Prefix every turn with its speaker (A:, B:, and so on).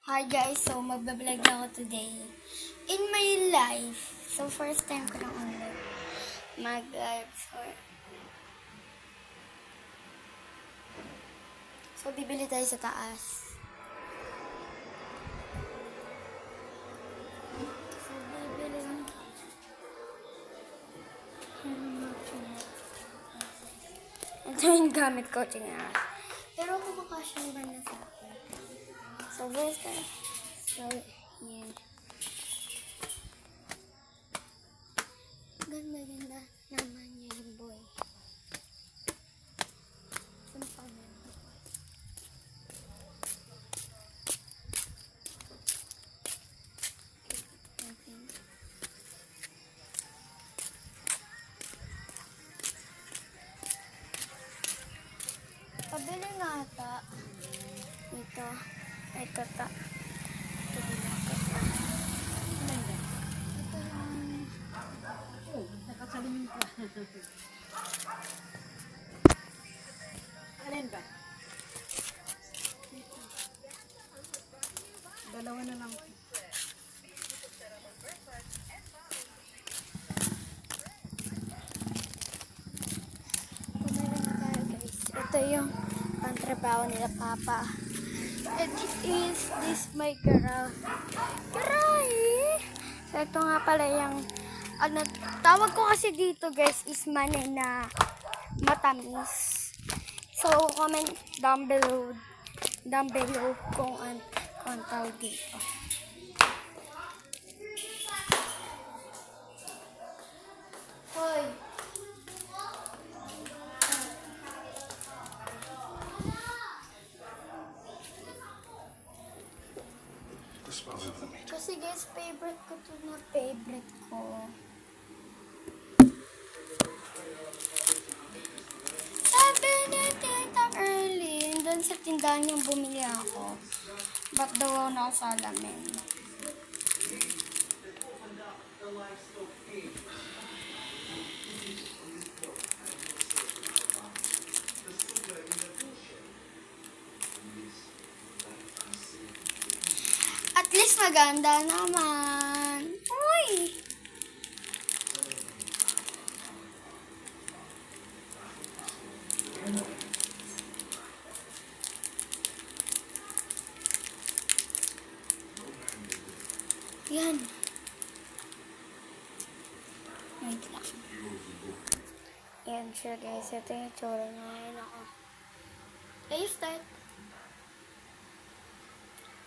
A: Hi guys, so magbablog na ako today in my life. So first time ko lang mag-live. So bibili tayo sa taas. So bibili lang. Ito yung gamit ko, tingnan. Pero kumakasya ba na sa akin? So first time. So yan. Ganda naman yung boy. Sampa na. Pabili nga ata. Ito. Ito ta. Ito bilang ko. Ito yung...
B: Oh, nakasalim ka. Alin ba? Dalawa na lang.
A: Pumili na tayo guys. Ito yung pantrabaho nila Papa. And this my girl. Karay! So ito nga pala yung tawag ko kasi dito guys is manay na matamis. So comment down below kung ang tawag dito. Hoy! Kasi guys, favorite ko to na favorite ko. Sabi ni Tita Early, doon sa tindahan yung bumili ako. Ba't daw ako nakasalamin? At least maganda naman. Uy! Yan. Wait lang. Yan siya guys. Ito yung tsura na ngayon ako. Okay, start.